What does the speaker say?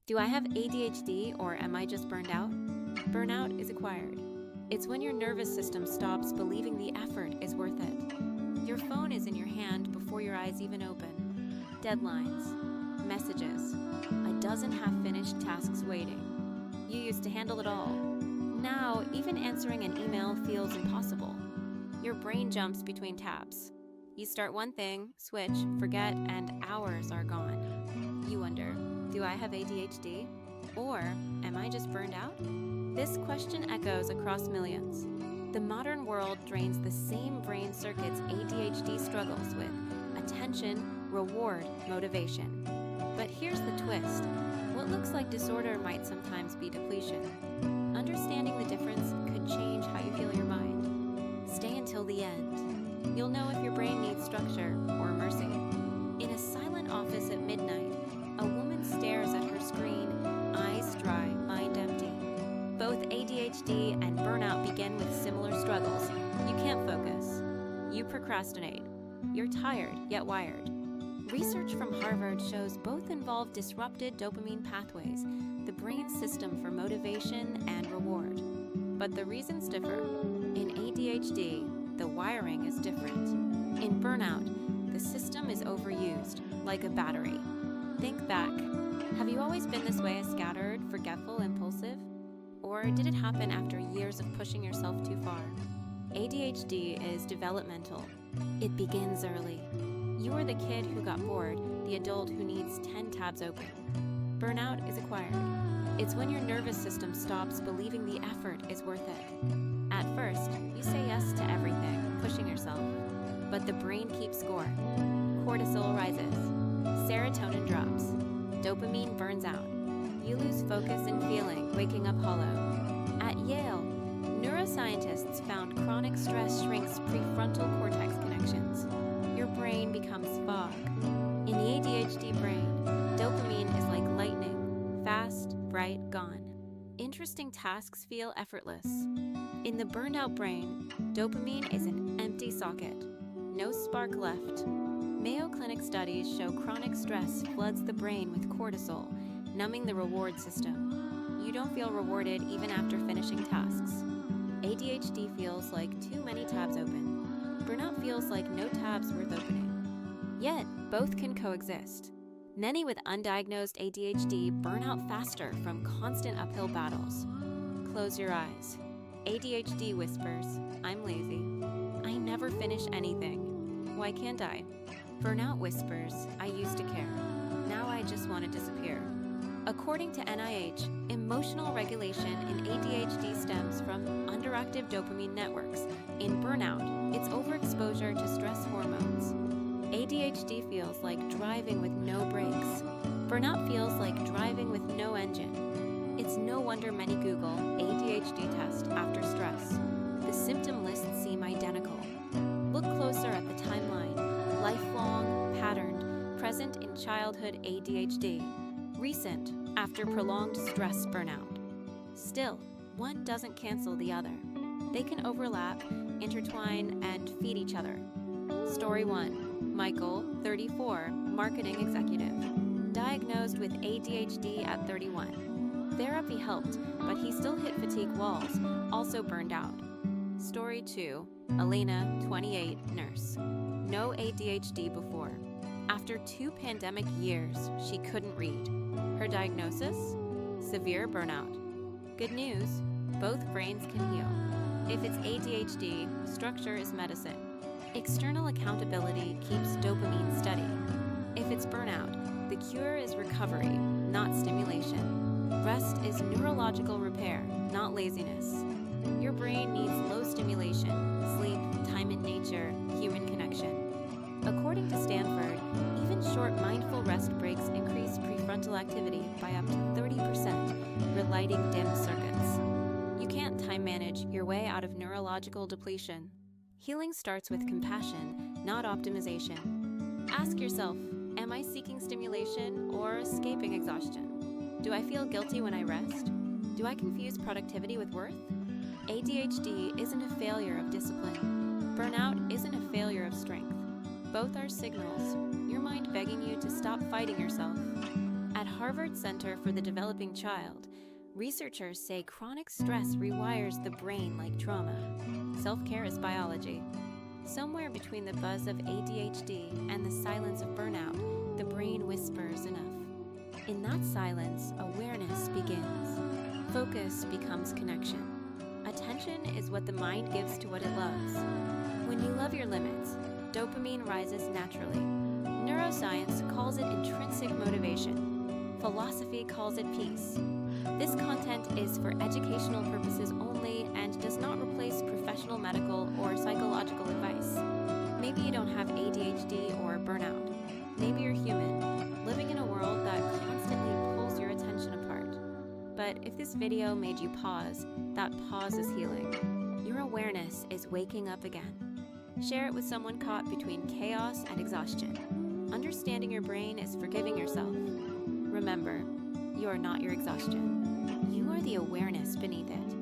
Do I have ADHD or am I just burned out? Burnout is acquired. It's when your nervous system stops believing the effort is worth it. Your phone is in your hand before your eyes even open. Deadlines, messages, a dozen half-finished tasks waiting. You used to handle it all. Now, even answering an email feels impossible. Your brain jumps between tabs. You start one thing, switch, forget, and hours are gone. You wonder, do I have ADHD? Or am I just burned out? This question echoes across millions. The modern world drains the same brain circuits ADHD struggles with: attention, reward, motivation. But here's the twist. What looks like disorder might sometimes be depletion. Understanding the difference could change how you feel your mind. Stay until the end. You'll know if your brain needs structure or mercy. In a silent office at midnight, a woman stares at her screen, eyes dry, mind empty. Both ADHD and burnout begin with similar struggles. You can't focus. You procrastinate. You're tired, yet wired. Research from Harvard shows both involve disrupted dopamine pathways, the brain's system for motivation and reward. But the reasons differ. In ADHD, the wiring is different. In burnout, the system is overused, like a battery. Think back. Have you always been this way, scattered, forgetful, impulsive? Or did it happen after years of pushing yourself too far? ADHD is developmental. It begins early. You are the kid who got bored, the adult who needs 10 tabs open. Burnout is acquired. It's when your nervous system stops believing the effort is worth it. At first, you say yes to everything, pushing yourself. But the brain keeps score. Cortisol rises. Serotonin drops. Dopamine burns out. You lose focus and feeling, waking up hollow. At Yale, neuroscientists found chronic stress shrinks prefrontal cortex connections. Your brain becomes fog. In the ADHD brain, dopamine is like lightning, fast, bright, gone. Interesting tasks feel effortless. In the burned out brain, dopamine is an empty socket. No spark left. Mayo Clinic studies show chronic stress floods the brain with cortisol, numbing the reward system. You don't feel rewarded even after finishing tasks. ADHD feels like too many tabs open. Burnout feels like no tabs worth opening. Yet, both can coexist. Many with undiagnosed ADHD burn out faster from constant uphill battles. Close your eyes. ADHD whispers, I'm lazy. I never finish anything. Why can't I? Burnout whispers, I used to care. Now I just want to disappear. According to NIH, emotional regulation in ADHD stems from underactive dopamine networks. In burnout, it's overexposure to stress hormones. ADHD feels like driving with no brakes. Burnout feels like driving with no engine. It's no wonder many Google ADHD test after stress. The symptom lists seem identical. Look closer at the timeline. Lifelong, patterned, present in childhood ADHD. Recent, after prolonged stress burnout. Still, one doesn't cancel the other. They can overlap, intertwine, and feed each other. Story 1. Michael, 34, marketing executive. Diagnosed with ADHD at 31. Therapy helped, but he still hit fatigue walls, also burned out. Story 2. Elena, 28, nurse. No ADHD before. After 2 pandemic years, she couldn't read. Her diagnosis? Severe burnout. Good news, both brains can heal. If it's ADHD, structure is medicine. External accountability keeps dopamine steady. If it's burnout, the cure is recovery, not stimulation. Rest is neurological repair, not laziness. Your brain needs low stimulation, sleep, time in nature, human connection. According to Stanford, even short mindful rest breaks increase prefrontal activity by up to 30%, relighting dim circuits. You can't time manage your way out of neurological depletion. Healing starts with compassion, not optimization. Ask yourself, am I seeking stimulation or escaping exhaustion? Do I feel guilty when I rest? Do I confuse productivity with worth? ADHD isn't a failure of discipline. Burnout isn't a failure of strength. Both are signals, your mind begging you to stop fighting yourself. At At Harvard Center for the Developing Child, researchers say chronic stress rewires the brain like trauma. Self-care is biology. Somewhere between the buzz of ADHD and the silence of burnout, the brain whispers enough. In that silence, awareness begins. Focus becomes connection. Attention is what the mind gives to what it loves. When you love your limits, dopamine rises naturally. Neuroscience calls it intrinsic motivation. Philosophy calls it peace. This content is for educational purposes only and does not replace professional medical or psychological advice. Maybe you don't have ADHD or burnout. Maybe you're human, living in a world that constantly pulls your attention apart. But if this video made you pause, that pause is healing. Your awareness is waking up again. Share it with someone caught between chaos and exhaustion. Understanding your brain is forgiving yourself. Remember, you are not your exhaustion. You are the awareness beneath it.